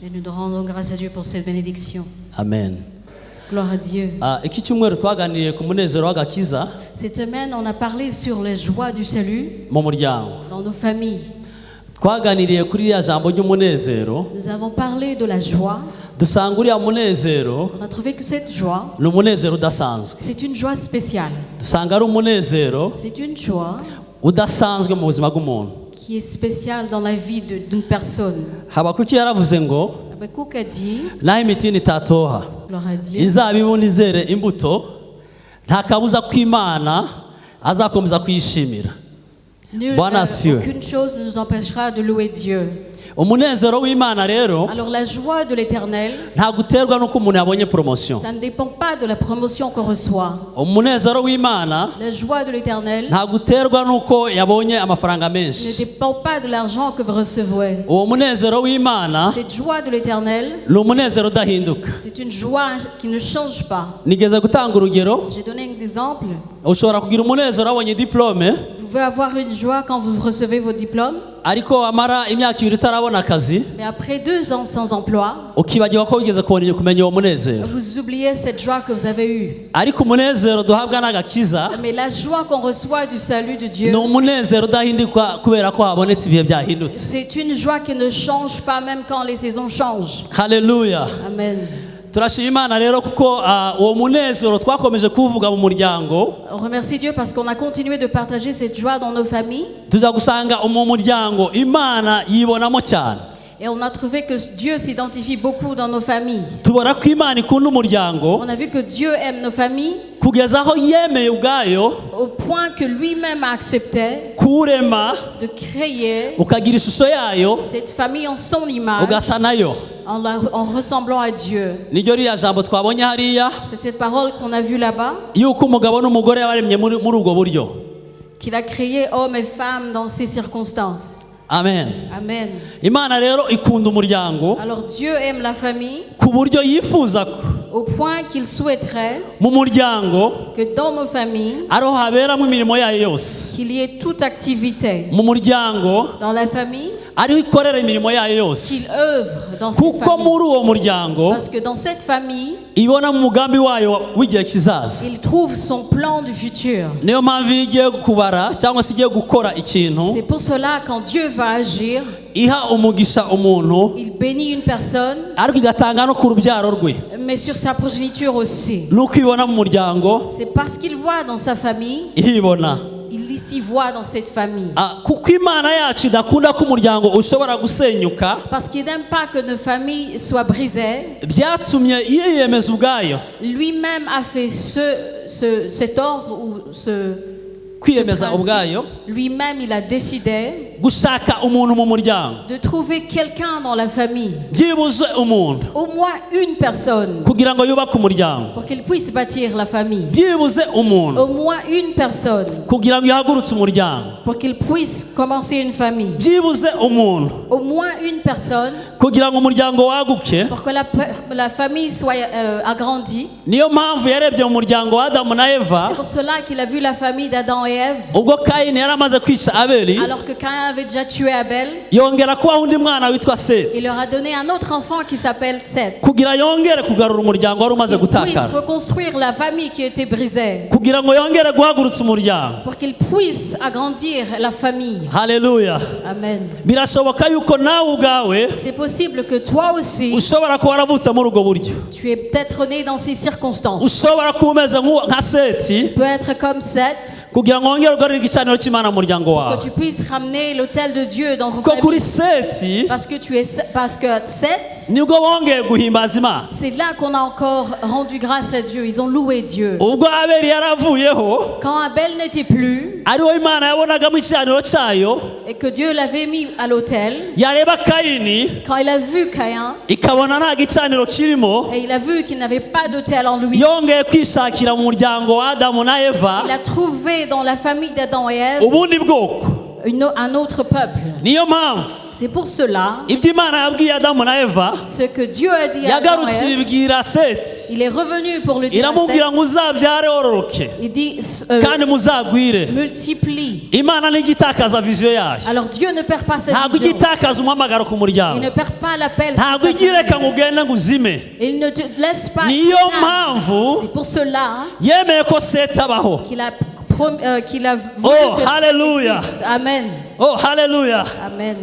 Et nous rendons grâce à Dieu pour cette bénédiction. Amen. Gloire à Dieu. Cette semaine, on a parlé sur les joies du salut dans nos familles. Nous avons parlé de la joie. On a trouvé que cette joie, c'est une joie spéciale. C'est une joie qui est spéciale dans la vie d'une personne. Habakkuk a dit, gloire à Dieu, aucune chose ne nous empêchera de louer Dieu. Alors la joie de l'Éternel, ça ne dépend pas de la promotion qu'on reçoit. La joie de l'Éternel ne dépend pas de l'argent que vous recevez. Cette joie de l'Éternel, c'est une joie qui ne change pas. J'ai donné un exemple. Vous pouvez avoir une joie quand vous recevez vos diplômes. Mais après 2 ans sans emploi, vous oubliez cette joie que vous avez eue. Mais la joie qu'on reçoit du salut de Dieu, c'est une joie qui ne change pas même quand les saisons changent. Alléluia. Amen. On remercie Dieu parce qu'on a continué de partager cette joie dans nos familles. Et on a trouvé que Dieu s'identifie beaucoup dans nos familles. On a vu que Dieu aime nos familles au point que lui-même a accepté de créer cette famille en son image, en ressemblant à Dieu. C'est cette parole qu'on a vue là-bas, qu'il a créé hommes et femmes dans ces circonstances. Amen. Amen. Alors Dieu aime la famille au point qu'il souhaiterait que dans nos familles, qu'il y ait toute activité dans la famille, qu'il œuvre dans cette famille. Parce que dans cette famille, il trouve son plan du futur. C'est pour cela quand Dieu va agir, il bénit une personne, mais sur sa progéniture aussi. C'est parce qu'il voit dans sa famille, il s'y voit dans cette famille. Parce qu'il n'aime pas que nos familles soient brisées. Lui-même a fait cet ordre ou ce lui-même il a décidé de trouver quelqu'un dans la famille, au moins une personne, pour qu'il puisse bâtir la famille, au moins une personne, pour qu'il puisse commencer une famille, au moins une personne, pour que la famille soit agrandie. C'est pour cela qu'il a vu la famille d'Adam et Ève. Alors que Caïn avait déjà tué Abel, il leur a donné un autre enfant qui s'appelle Seth, pour qu'il puisse reconstruire la famille qui était brisée, pour qu'il puisse agrandir la famille. Alléluia. Amen. C'est possible que toi aussi tu es peut-être né dans ces circonstances. Tu peux être comme Seth, pour que tu puisses ramener l'autel de Dieu dans vos familles. Parce que Seth, c'est là qu'on a encore rendu grâce à Dieu. Ils ont loué Dieu. Quand Abel n'était plus, et que Dieu l'avait mis à l'autel, quand il a vu Caïn, et il a vu qu'il n'avait pas d'autel en lui, il a trouvé dans la famille d'Adam et Ève un autre peuple. C'est pour cela ce que Dieu a dit à Adam et Ève, il est revenu pour le dire à Seth. Il dit multiplie. Alors Dieu ne perd pas cette vision. Il ne perd pas l'appel. Il ne te laisse pas. C'est pour cela qu'il a voulu que hallelujah. Amen. Oh, hallelujah. Amen.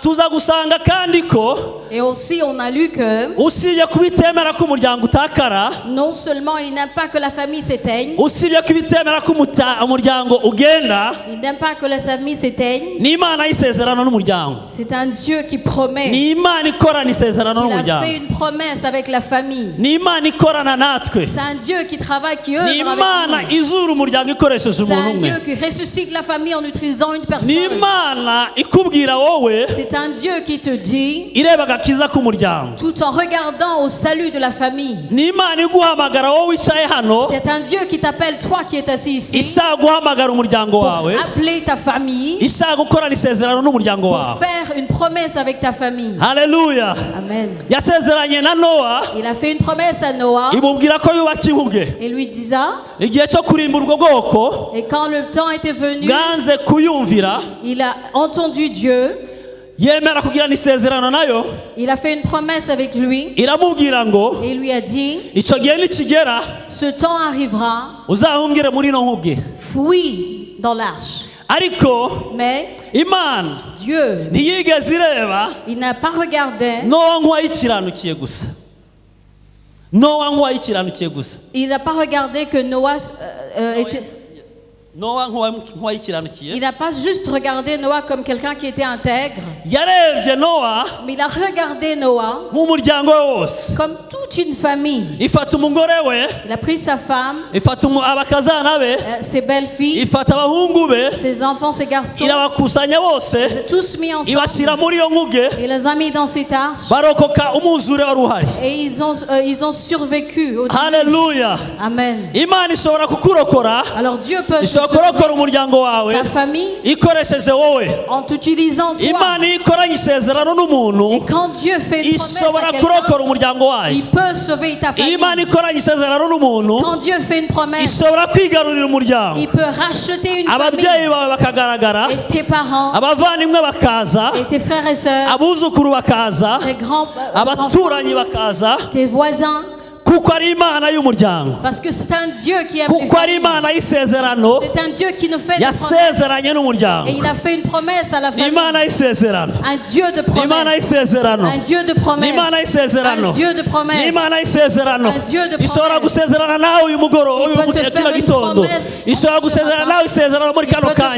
Tuza gusanga kandi ko Et aussi on a lu que usibye kubitemera ko umuryango utakara, non seulement il n'aime pas que la famille s'éteigne, usibye kubitemera ko umuryango ugenda, il n'aime pas que la famille s'éteigne. Ni Imana y'isezerano n'umuryango. C'est un Dieu qui promet. Ni Imana ikorana isezerano n'umuryango. Il a fait une promesse avec la famille. Ni Imana ikorana natwe. C'est un Dieu qui travaille, qui œuvre avec nous. Ni Imana izura umuryango ikoresheje umuntu umwe. C'est un Dieu qui ressuscite la famille en utilisant une personne. Ni Imana ikubwira wowe. C'est un Dieu qui te dit, ireba gakiza k'umuryango, tout en regardant au salut de la famille. Ni Imana iguhamagara wowe wicaye hano. C'est un Dieu qui t'appelle toi qui es assis ici. Ishaka guhamagara umuryango wawe. Pour appeler ta famille. Ishaka gukorana isezerano n'umuryango wawe. Pour faire une promesse avec ta famille. Hallelujah. Amen. Yasezeranye na Noa. Il a fait une promesse à Noah. Imubwira ko yubaka inkuge. Et lui disant. Igihe cyo kurimbura ubwo bwoko. Et quand le temps était venu. Ganze kuyumvira. Il a entendu Dieu. Yemera kugirana isezerano nayo. Il a fait une promesse avec lui. Iramubwira ngo. Et il lui a dit. Ico gihe nikigera. Ce temps arrivera. Uzahumbire muri no nkuge. Fuis dans l'arche. Ariko. Mais. Imana. Dieu. Ntiyigeze ireba. Il n'a pas regardé. Nowa nk'uwayikiranukiye gusa. Nowa nk'uwayikiranukiye gusa. Il n'a pas regardé que Noah était. Il n'a pas juste regardé Noah comme quelqu'un qui était intègre. Mais il a regardé Noah comme toute une famille. Il a pris sa femme, ses belles-filles, ses enfants, ses garçons. Il les a tous mis ensemble. Il les a mis dans cette arche. Et ils ont survécu. Alléluia. Amen. Alors Dieu peut kurokora umuryango wawe ta famille ikoresheje wowe en t'utilisant toi. Imana ikoranye isezerano n'umuntu. Et quand Dieu fait une promesse à quelqu'un, il peut sauver ta famille. Imana ikoranye isezerano n'umuntu. Quand Dieu fait une promesse, ishobora kwigarurira umuryango. Il peut racheter une famille. Ababyeyi bawe bakagaragara. Et tes parents. Abavandimwe bakaza. Et tes frères et sœurs. Abuzukuru bakaza. Tes grands abaturanyi bakaza. Tes voisins. Parce que c'est un Dieu qui a c'est un Dieu qui nous fait des promesses. Et il a fait une promesse à la famille. Un Dieu de promesses. Un Dieu de promesses. Un Dieu de promesses. Un Dieu de promesses. Il peut te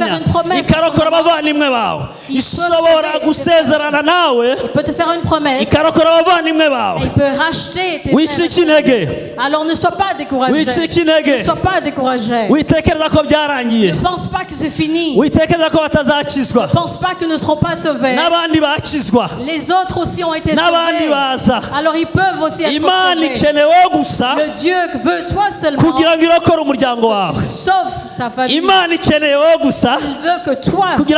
faire une promesse. Il peut te faire une promesse. Il peut racheter tes frères. Alors ne sois pas découragé. Ne sois pas découragé. Ne pense pas que c'est fini. Ne pense pas que nous ne serons pas sauvés. Les autres aussi ont été sauvés. Alors ils peuvent aussi être sauvés. Le Dieu veut toi seulement. Sauve sa famille. Il veut que toi pour qu'il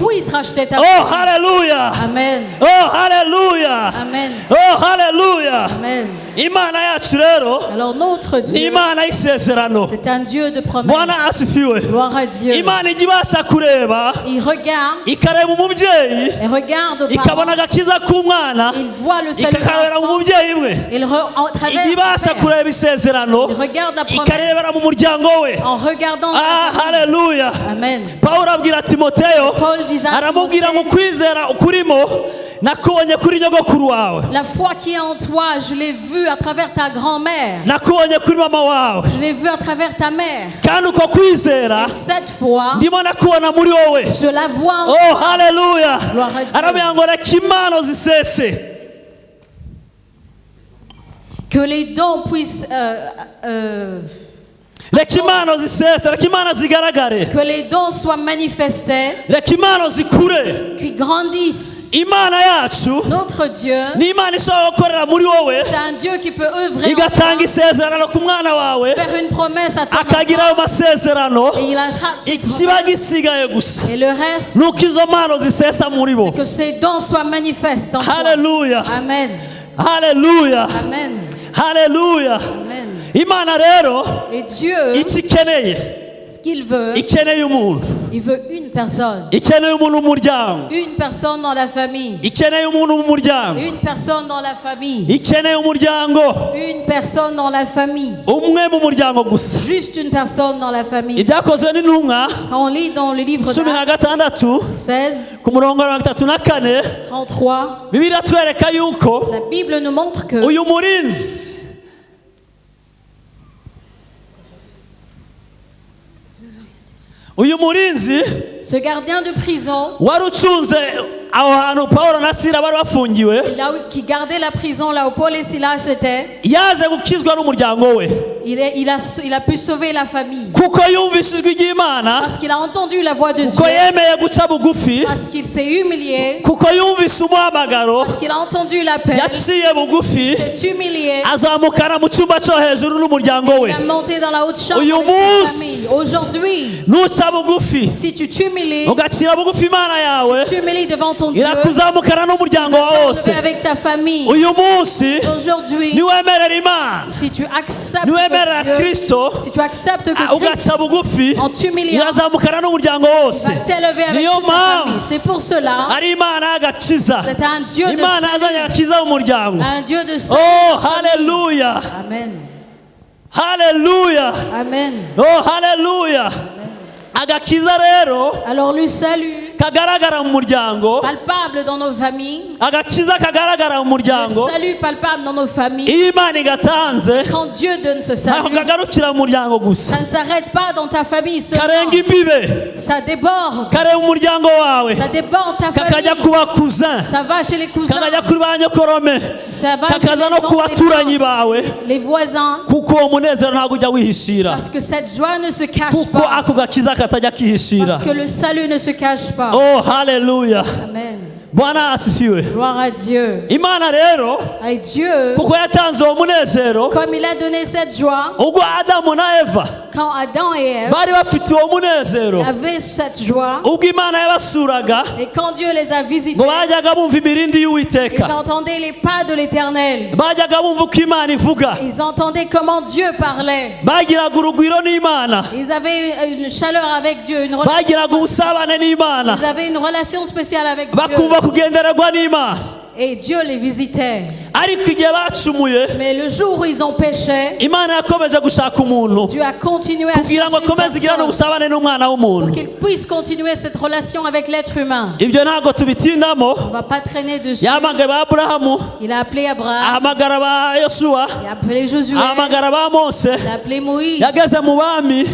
puisse racheter ta famille. Oh hallelujah. Amen. Oh hallelujah. Amen. Oh hallelujah. Amen. Alors notre Dieu, c'est un Dieu de promesses. Gloire à Dieu. Il regarde et regarde au parent. Il voit le salut de l'enfant. Il regarde la promesse en regardant Alléluia. Amen. Paul disait à la foi qui est en toi, je l'ai vue à travers ta grand-mère. Je l'ai vue à travers ta mère. Et cette foi, je la vois en toi. Oh, hallelujah. Gloire à Dieu. Que les dons puissent Que les dons soient manifestés. Qu'ils grandissent. Notre Dieu, c'est un Dieu qui peut œuvrer en toi, faire une promesse à ton enfant, et il a et le reste, c'est que ces dons soient manifestés en toi. Alléluia. Amen. Alléluia. Amen. Alléluia. Amen. Et Dieu, ce qu'il veut, il veut une personne. Une personne dans la famille. Une personne dans la famille. Une personne dans la famille. Juste une personne dans la famille. Quand on lit dans le livre d'Actes 16, 33, la Bible nous montre que ce gardien de prison qui gardait la prison là où Paul et Silas étaient, il a pu sauver la famille parce qu'il a entendu la voix de Dieu, parce qu'il s'est humilié, parce qu'il a entendu l'appel, il s'est humilié, il a monté dans la haute chambre avec sa famille. Aujourd'hui, si tu t'humilies, tu t'humilies devant ton Dieu, avec ta famille. Aujourd'hui, si tu acceptes si tu acceptes que Christ, en t'humiliant, il va t'élever avec toute ta famille. C'est pour cela, c'est un Dieu de salut, un Dieu de salut. Oh, Alléluia. Amen. Alléluia. Amen. Oh, Alléluia. Alors le salut palpable dans nos familles, le salut palpable dans nos familles, quand Dieu donne ce salut, ça ne s'arrête pas dans ta famille seulement, ça déborde, ça déborde ta famille, ça va chez les cousins, ça va chez les voisins, parce que cette joie ne se cache pas, parce que le salut ne se cache pas. Oh, Alléluia. Amen. Bwana asifiwe. Gloire à Dieu. Imana rero, et Dieu, kuko yatanze uwo munezero, comme il a donné cette joie, ubwo Adamu na Eva quand Adam et Ève bari bafite uwo munezero, avaient cette joie, ubwo Imana yabasuraga, et quand Dieu les a visités, ngo bajyaga bumva imirindi y'Uwiteka, ils entendaient les pas de l'Éternel, bajyaga bumva uko Imana ivuga, ils entendaient comment Dieu parlait, bagiraga urugwiro n'Imana, ils avaient une chaleur avec Dieu, une relation, bagiraga ubusabane n'Imana, ils avaient une relation spéciale avec Dieu, bakumva kugendererwa n'Imana, et Dieu les visitait. ariko igihe bacumuye, Mais le jour où ils ont péché, Imana yakomeje gushaka umuntu Dieu a continué à kugira ngo chercher une akomeze igirane personne ubusabane n'umwana pour w'umuntu. qu'il puisse continuer cette relation avec l'être humain. Ibyo ntabwo tubitindamo. On ne va pas traîner dessus. Yahamagaye ba Aburahamu, Il a appelé Abraham, ahamagara ba Yosuwa, il a appelé Josué, ahamagara ba Mose, il a appelé Moïse, yageze mu bami,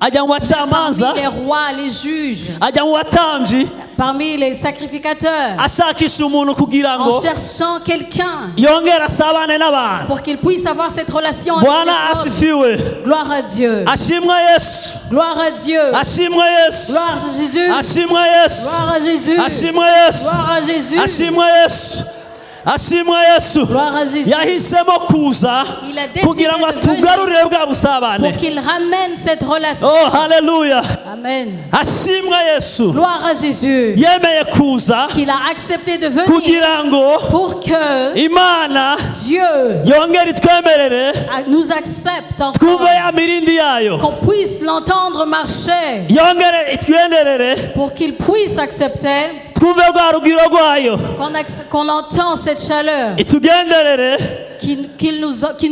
ajya mu bacamanza, parmi les rois, les juges, ajya mu batambyi, parmi les sacrificateurs, ashakisha umuntu kugira ngo en cherchant quelqu'un yongere asabane n'abantu. pour qu'il puisse avoir cette relation avec Bwana les autres. asifiwe. Gloire à Dieu. Ashimwe Yesu. Gloire à Dieu. Ashimwe Yesu. Gloire à Jésus. Ashimwe Yesu. Gloire à Jésus. Ashimwe Yesu. Gloire à Jésus. Ashimwe Yesu. ashimwe Yesu Gloire à Jésus. yahisemo kuza Il a décidé kugira ngo de venir atugarurire bwa busabane. pour qu'il ramène cette relation. Oh haleluya. Amen. ashimwe Yesu Gloire à Jésus. yemeye kuza Qu'il a accepté de venir kugira ngo pour que Imana Dieu yongere itwemerere nous accepte encore, twumve ya mirindi yayo, qu'on puisse l'entendre marcher, yongere itwenderere pour qu'il puisse accepter twumve rwa rugiro rwayo, qu'on entend cette chaleur, itugenderere qu'il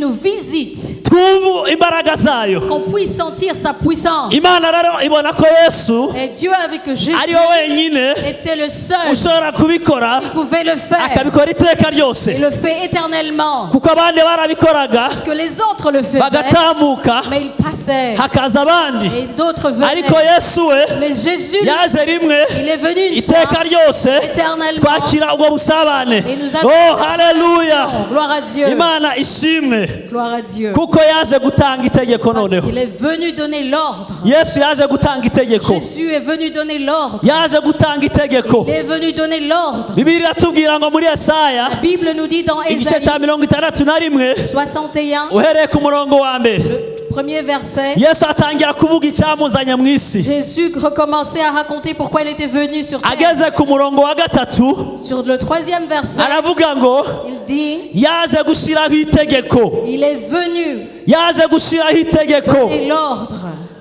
nous visite, twumve imbaraga zayo. qu'on puisse sentir sa puissance. Imana rero ibona ko Yesu Et Dieu avec Jésus ariwe wenyine était le seul ushobora kubikora qui pouvait le faire. akabikora iteka ryose, Il le fait éternellement. kuko abandi barabikoraga Parce que les autres le faisaient, bagatambuka mais ils passaient. hakaza abandi, Et d'autres venaient. ariko Yesu we Mais Jésus, yaje rimwe il est venu une iteka fois, ryose éternellement. twakira ubwo busabane. Et nous Oh haleluya. Gloire à Dieu. Imana ishimwe. Gloire à Dieu. Kuko yaje gutanga itegeko noneho. Parce qu'il est venu donner l'ordre. Yesu yaje gutanga itegeko. Jésus est venu donner l'ordre. Yaje gutanga itegeko. Il est venu donner l'ordre. Bibiliya tubwira ngo muri Yesaya. La Bible nous dit dans Igice cya 61 61. Uhereye ku murongo wa mbere. Premier verset. Yesu atangira kuvuga icyamuzanye mu isi. Jésus recommençait à raconter pourquoi il était venu sur terre. Ageze ku murongo wa gatatu. Sur le 3e verset. Aravuga ngo il dit. Yaje gushiraho itegeko. Il est venu. Yaje gushiraho itegeko. Donner l'ordre.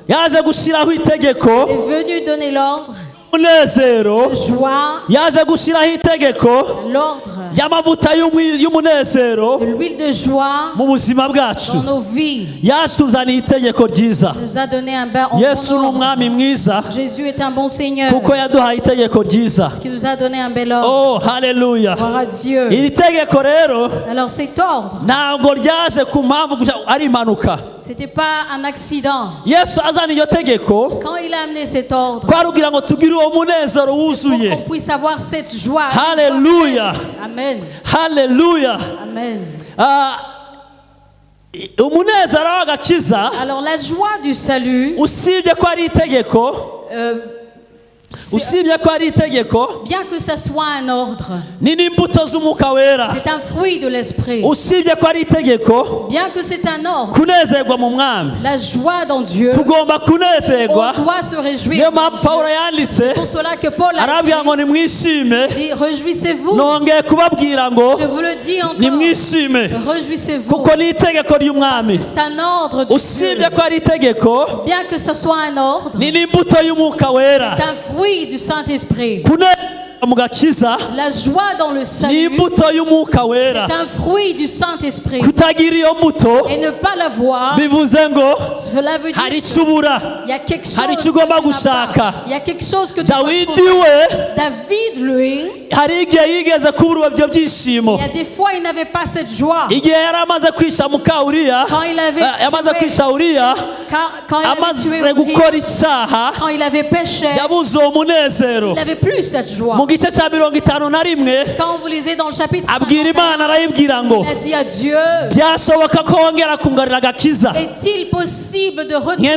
Yaje gushiraho itegeko. Il est venu donner l'ordre. Umunezero. Joie. Yaje gushiraho itegeko. L'ordre. Y'amavuta y'umunezero. De l'huile de joie. Mu buzima bwacu. Dans nos vies. Yatuzaniye itegeko ryiza. Il nous a donné un bain en Yesu ni umwami mwiza. Jésus est un bon Seigneur. Kuko yaduhaye itegeko ryiza. Parce qu'il nous a donné un bel ordre. Oh, hallelujah. Gloire à Dieu. Iri tegeko rero. Alors cet ordre. Ntabwo ryaje ku mpamvu ari impanuka. C'était pas un accident. Yesu azana iyo tegeko. Quand il a amené cet ordre. Twarugira ngo tugire uwo munezero wuzuye. Pour qu'on puisse avoir cette joie. Hallelujah. Amen. Hallelujah. Amen. Umunezero w'agakiza. Alors la joie du salut. Usibye ko ari itegeko. Usibye ko ari itegeko. Bien que ça soit un ordre. Ni n'imbuto z'umwuka wera. C'est un fruit de l'esprit. Usibye ko ari itegeko. Bien que c'est un ordre. Kunezerwa mu mwami. La joie dans Dieu. Tugomba kunezerwa. On doit se réjouir. Niyo mpamvu Pawulo yanditse. Pour cela que Paul arabwira ngo nimwishime. dit réjouissez-vous. Nongeye kubabwira ngo je vous le dis encore. Nimwishime. Réjouissez-vous. Kuko ni itegeko ry'umwami. C'est un ordre. Usibye ko ari itegeko. Bien que ce soit un ordre. Ni n'imbuto y'umwuka wera. C'est un fruit du Saint-Esprit. La joie dans le salut. C'est un fruit du Saint-Esprit. Et ne pas l'avoir. Cela veut dire il y a quelque chose que tu n'as pas. Il y a quelque chose que tu dois trouver. David, lui, il y a des fois il n'avait pas cette joie. Quand il avait tué quand il avait péché, il n'avait plus cette joie. Quand vous lisez dans le chapitre 51, il a dit à Dieu, est-il possible de retrouver?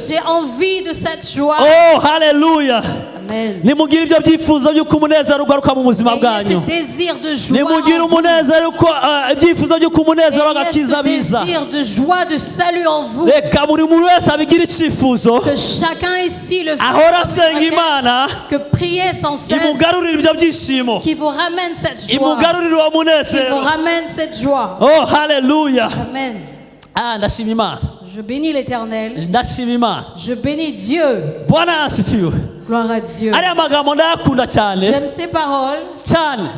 J'ai envie de cette joie. Oh, hallelujah. Amen. Nimugire ibyo byifuzo by'uko umunezero ugaruka mu buzima bwanyu. Nimugire umunezero uko ibyifuzo by'uko umunezero agakiza biza. Reka buri muntu wese abigire icyifuzo. Ahora asenga Imana. Imugarurire ibyo byishimo. Imugarurire uwo munezero. Oh, hallelujah. Amen. Ndashima Imana. Je bénis l'Éternel. Ndashima Imana. Je bénis Dieu. Bwana asifiwe. Gloire à Dieu. Ariya magambo ndayakunda cyane. J'aime ces paroles. Cyane.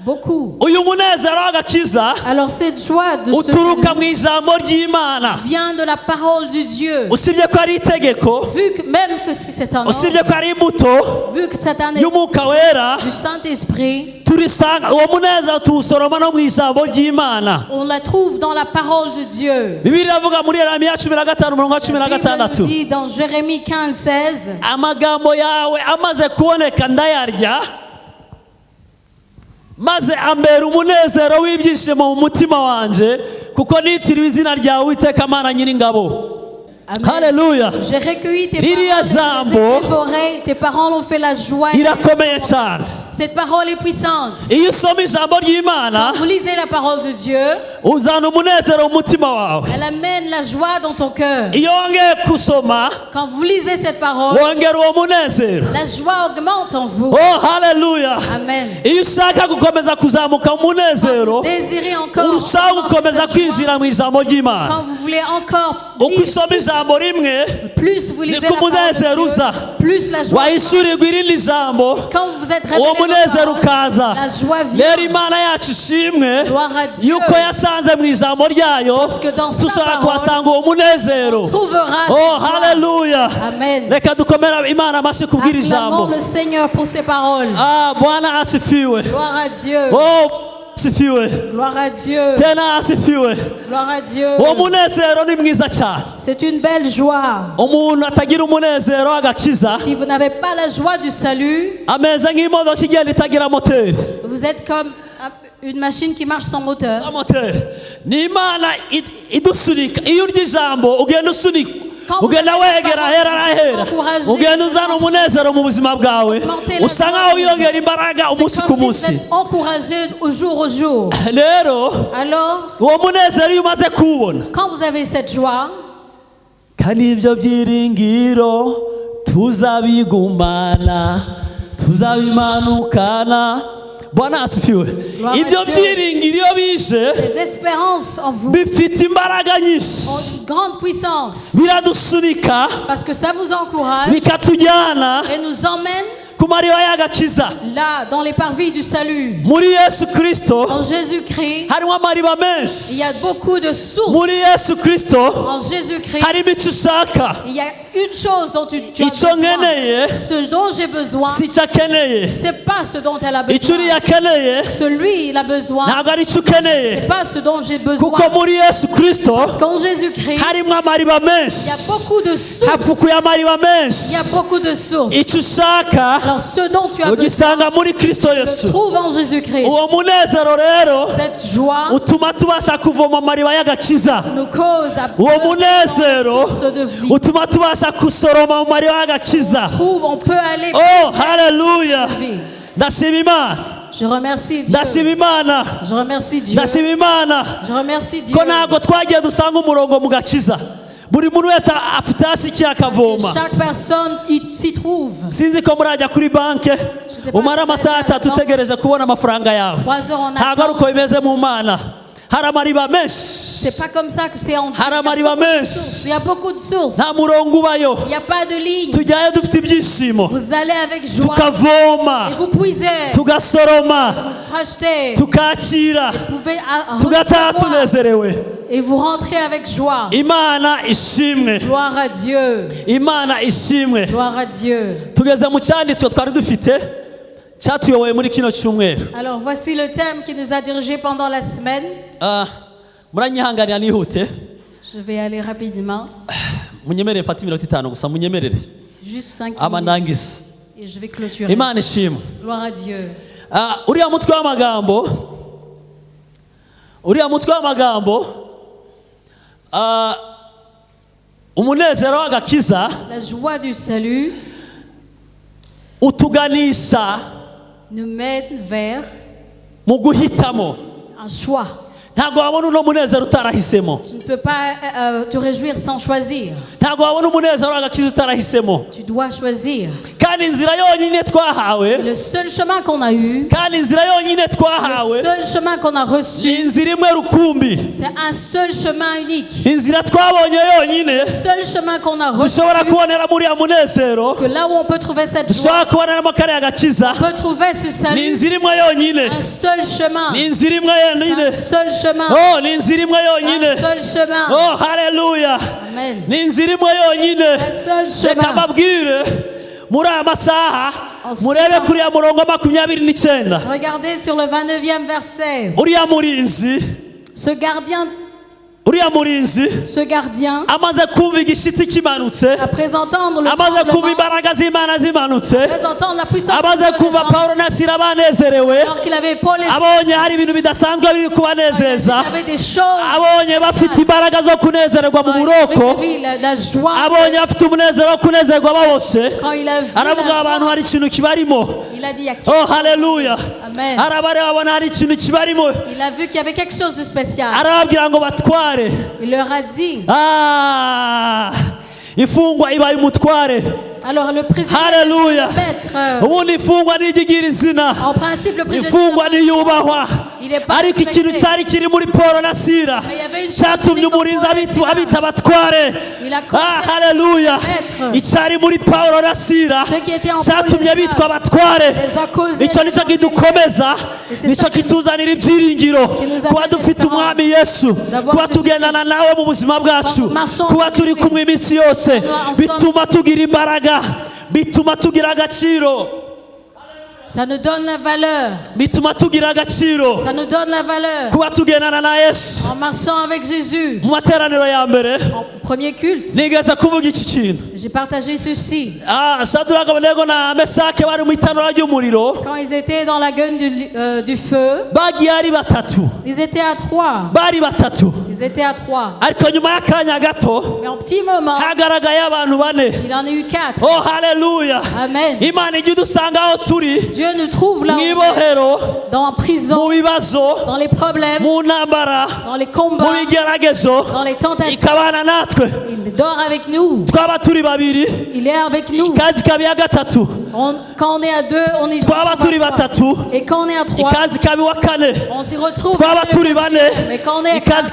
Beaucoup. Uyu munezero w'agakiza. Alors cette joie de uturuka mu ijambo ry'Imana. Vient de la parole de Dieu. Usibye ko ari itegeko. Vu que même que si c'est un ordre. Usibye ko ari imbuto. Vu que c'est un y'umwuka wera. Du Saint-Esprit. Turisanga uwo munezero tuwusoroma no mu ijambo ry'Imana. On la trouve dans la parole de Dieu. Bibiliya ivuga muri Yeremiya 15:16. La Bible dit dans Jérémie 15:16. Amagambo yawe amaze kuboneka ndayarya. Maze ambera umunezero w'ibyishimo mu mutima wanje kuko nitiriwe izina ryawe Uwiteka Mana Nyiringabo. Hallelujah. J'ai recueilli tes paroles, tes paroles ont fait la joie. Irakomeye cyane. Cette parole est puissante. Iyo usoma ijambo ry'Imana, quand vous lisez la parole de Dieu, uzana umunezero mu mutima wawe. Elle amène la joie dans ton cœur. Iyo wongeye kusoma, quand vous lisez cette parole, wongera uwo munezero. La joie augmente en vous. Oh, hallelujah. Amen. Iyo ushaka gukomeza kuzamuka mu munezero, désirez encore urushaho gukomeza kwinjira mu ijambo ry'Imana. Quand vous voulez encore uko usoma ijambo rimwe, plus vous lisez la parole de Dieu, plus la joie. Wahishurirwa irindi jambo, quand vous êtes révélé la joie vient. Rero Imana yacu ishimwe yuko yasanze mu ijambo ryayo dushobora kuhasanga uwo munezero. Oh, hallelujah. Amen. Reka dukomera Imana amashyi kubwira ijambo. Le Seigneur pour ses paroles. Bwana asifiwe. Gloire à Dieu. Oh, asifiwe. Gloire à Dieu. Tena asifiwe. Gloire à Dieu. Uwo munezero ni mwiza cyane. C'est une belle joie. Umuntu atagira umunezero w'agakiza, si vous n'avez pas la joie du salut, ameze nk'imodoka igenda itagira moteri. Vous êtes comme Une machine qui marche sans moteur. Ni Imana idusunika. Iyo urya ijambo ugenda usunika. Ugenda wegera hera hera. Ugenda uzana umunezero mu buzima bwawe. Usa nkaho wiyongera imbaraga umunsi ku munsi. Encouragé au jour au jour. Alors, uwo munezero iyo umaze kuwubona. Quand vous avez cette joie, kandi ibyo byiringiro tuzabigumana tuzabimanukana. Bwana asifiwe. Ibyo byiringiro iyo bije bifite imbaraga nyinshi, grande puissance, biradusunika parce que ça vous encourage bikatujyana et nous emmène là dans les parvis du salut. En Jésus-Christ, il y a beaucoup de sources. En Jésus-Christ, il y a une chose dont tu as besoin. Ce dont j'ai besoin, c'est pas ce dont elle a besoin. Celui, il a besoin, c'est pas ce dont j'ai besoin. Parce qu'en Jésus-Christ, il y a beaucoup de sources. Il y a beaucoup de sources. Alors ce dont tu as besoin se trouve en Jésus-Christ. Cette joie nous cause à boire la source de vie. On peut aller. Oh, hallelujah. Je remercie Dieu. Je remercie Dieu. Je remercie Dieu. Chaque personne s'y trouve. Sinzi ko murajya kuri banke umara amasaha 3 utegereje kubona amafaranga yawe. Ntabwo ari uko bimeze mu Mana. Hari amariba menshi. C'est pas comme ça que c'est en Dieu. Il y a beaucoup de sources. Nta murongo ubayo. Il y a pas de ligne. Tujyayo dufite ibyishimo. Vous allez avec joie. Tukavoma. Et vous puisez. Tugasoroma. Vous rachetez. Tukakira. Vous pouvez tugataha tunezerewe. Et vous rentrez avec joie. Imana ishimwe. Gloire à Dieu. Imana ishimwe. Gloire à Dieu. Tugeze mu cyanditswe twari dufite. Alors voici le thème qui nous a dirigés pendant la semaine. Je vais aller rapidement. Juste 5 minutes. Et je vais clôturer. Gloire à Dieu. La joie du salut nous mène vers un choix. Tu ne peux pas te réjouir sans choisir. Tu dois choisir. Et le seul chemin qu'on a eu, le seul chemin qu'on a reçu, c'est un seul chemin unique. Le seul chemin qu'on a reçu, que là où on peut trouver cette joie, on peut trouver ce salut, un seul chemin. Un seul chemin. Oh, ni inzira imwe yonyine. Un seul chemin. Oh, hallelujah. Amen. Ni inzira imwe yonyine. Un seul chemin. Reka mbabwire muri aya masaha murebe kuri ya murongo 29. Regardez sur le 29e verset. Uriya murinzi, ce gardien, ce gardien après entendre le tremblement, la puissance alors qu'il avait Paul et il y avait des choses, la joie, quand il a vu il a dit oh hallelujah. Amen. Il a vu qu'il y avait quelque chose de spécial. Il leur a dit, alors le président, hallelujah, en principe le président, il est pas ariko ikintu cyari kiri muri Paulo na Sila cyatumye umurinzi abita abatware. Haleluya. Icyari muri Paulo na Sila cyatumye bitwa abatware. Icyo nicyo kidukomeza, nicyo kituzanira ibyiringiro kuba dufite umwami Yesu, kuba tugendana nawe mu buzima bwacu, kuba turi kumwe iminsi yose, bituma tugira imbaraga, bituma tugira agaciro. Ça nous donne la valeur. Ça nous donne la valeur. En marchant avec Jésus. premier culte, j'ai partagé ceci. Quand ils étaient dans la gueule du feu, ils étaient à 3. Ils étaient à 3. Mais en petit moment, il en a eu 4. Oh, hallelujah. Amen. Dieu nous trouve là, dans la prison, dans les problèmes, dans les combats, dans les tentations. Il dort avec nous. Il est avec nous. Quand on est à 2, on est à 3. Et quand on est à 3, on s'y retrouve. Mais quand on est à 4,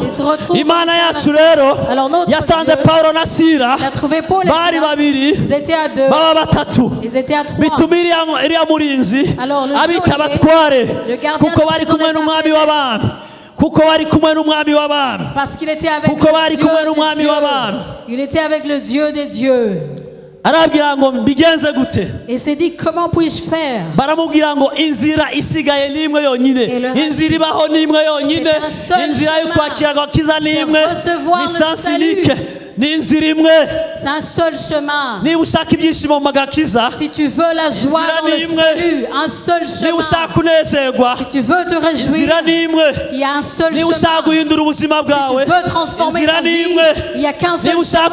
il se retrouve. Alors notre Dieu, il a trouvé Paul et Silas. Ils étaient à 2. Ils étaient à 3. Alors le jour, le gardien parce qu'il était avec le Dieu des dieux. Il était avec le Dieu des dieux. Et s'est dit, comment puis-je faire? C'est un seul chemin. Si tu veux la joie dans le salut, un seul chemin. Si tu veux te réjouir, s'il y a un seul chemin. Si tu veux transformer ta vie, il n'y a qu'un seul chemin.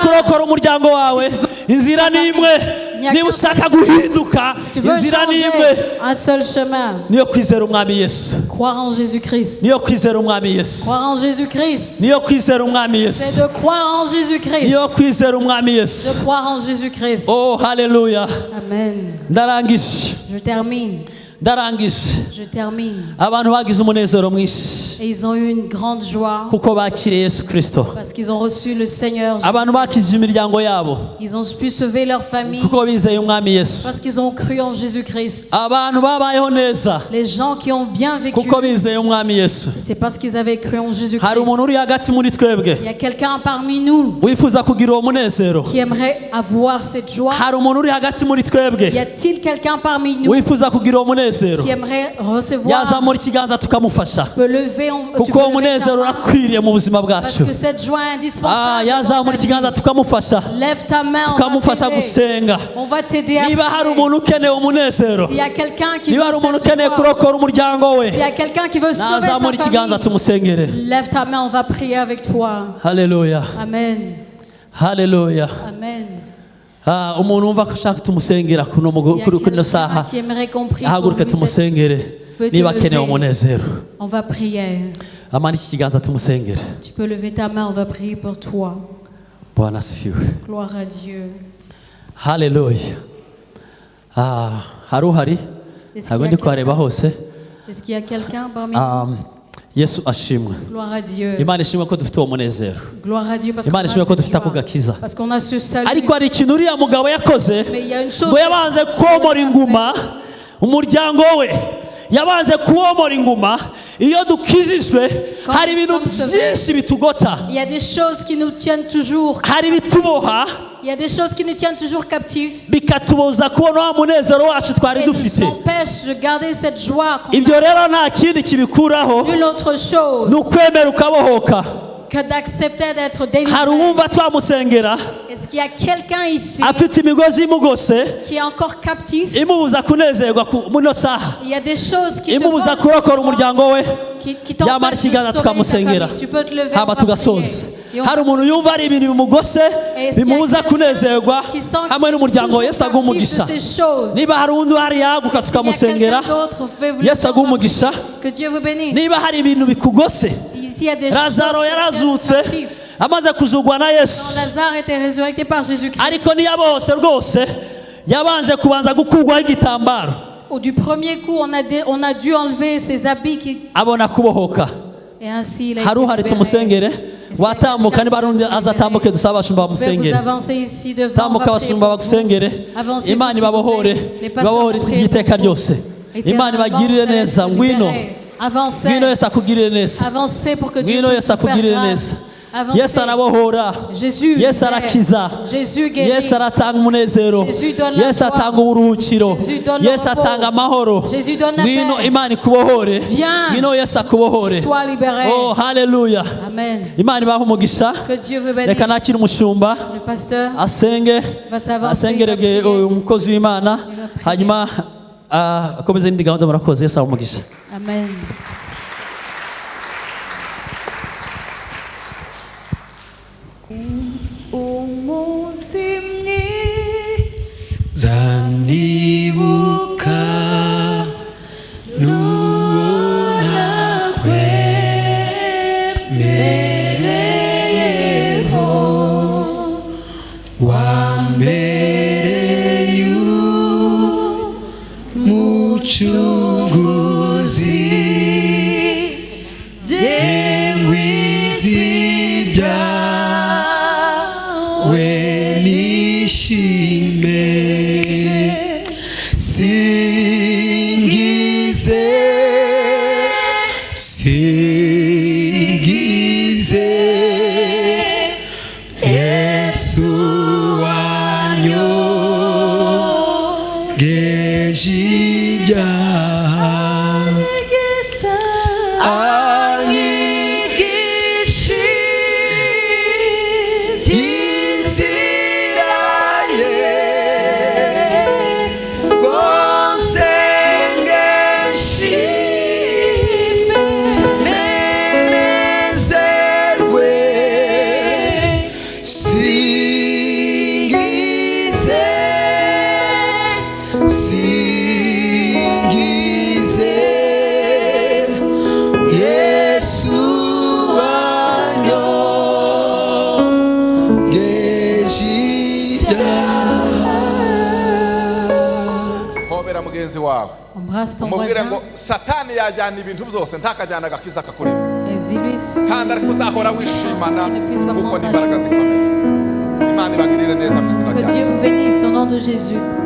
niba ushaka guhinduka inzira ni imwe, un seul chemin, niyo kwizera umwami Yesu. Croire en Jésus-Christ. Niyo kwizera umwami Yesu. Croire en Jésus-Christ. Niyo kwizera umwami Yesu. C'est de croire en Jésus-Christ. Niyo kwizera umwami Yesu. De croire en Jésus-Christ. Oh, hallelujah. Amen. Ndarangije. Je termine. Je termine. Et ils ont eu une grande joie parce qu'ils ont reçu le Seigneur Jésus. Ils ont pu sauver leur famille parce qu'ils ont cru en Jésus-Christ. Les gens qui ont bien vécu, c'est parce qu'ils avaient cru en Jésus-Christ. Il y a quelqu'un parmi nous qui aimerait avoir cette joie. Y a-t-il quelqu'un parmi nous qui aimerait recevoir, peut lever, parce que cette joie est indispensable. Lève ta main, on va t'aider à prier. S'il y a quelqu'un qui veut s'il y a quelqu'un qui veut sauver sa famille, lève ta main, on va prier avec toi. Alléluia. Amen. Alléluia. Amen. Umuntu wumva ko ashaka tumusengera kuno saha ahaguruke tumusengere niba akeneye umunezero. On va prier. Amani iki kiganza tumusengere. Tu peux lever ta main, on va prier pour toi. Bwana asifiwe. Gloire à Dieu. Hallelujah. Haruhari agondi kwareba hose. Est-ce qu'il y a quelqu'un parmi nous? Yesu ashimwe. Gloire à Dieu. Imana ishimwe ko dufite uwo munezero. Gloire à Dieu parce qu'on a ce salut. Ariko hari ikintu uriya mugabo yakoze ngo yabanze komora inguma umuryango we, yabanze kuomora inguma. Iyo dukizijwe hari ibintu byinshi bitugota. Il y a des choses qui nous tiennent toujours. Hari bituboha. Il y a des choses qui nous tiennent toujours captifs. Bikatuboza kubona wa munezero wacu twari dufite. Nous empêche de garder cette joie. Ibyo rero nta kindi kibikuraho. Nulle autre chose. Nukwemera ukabohoka. Que d'accepter d'être délivré. Est-ce qu'il y a quelqu'un ici qui est encore captif? Il y a des choses qui te empêchent qui t'empêchent de sauver ta famille. Tu peux te lever, on va prier. Hari umuntu yumva ari ibintu bimugose bimubuza kunezerwa hamwe n'umuryango we. Yesu aguha umugisha. Niba hari undi hari yaguka tukamusengera, Yesu aguha umugisha. Niba hari ibintu bikugose, Lazaro yarazutse amaze kuzugwa na Yesu, ariko niyo bose rwose yabanje kubanza gukurwaho igitambaro. Du premier coup on a dû enlever ses habits qui abona kubohoka. Et ainsi il a Haruhari tumusengere. Watambuka niba arundi azatambuke dusaba abashumba bamusengere. Tambuka abashumba bagusengere. Imana ibabohore iteka ryose. Imana ibagirire neza. Ngwino Yesu akugirire neza. Avancez pour que Dieu puisse vous faire grâce. Yesu arabohora, Yesu arakiza, Yesu aratanga umunezero, Yesu atanga uburuhukiro, Yesu atanga amahoro. Ngwino Imana ikubohore, ngwino Yesu akubohore. Oh haleluya, Imana ibahe umugisha. Reka nakire umushumba asengere umukozi w'Imana, hanyuma akomeze n'indi gahunda. Murakoze. Yesu abahe umugisha. Amen. Zanibuka nuona kwemereyeho wambere y'umucunguzi jengwizibyawe nishime singize Yesu wanyogeje ibyaha anyigisha inzira ye Embrasse ton voisin. Satani yajyana ibintu byose ntakajyana agakiza kakurimo. Dis-lui kandi ariko uzahora wishimana tu ne puisses pas kuko prendre n'imbaraga zikomeye. Imana ibagirire neza mu izina que rya Dieu Yesu. vous bénisse au nom de Jésus.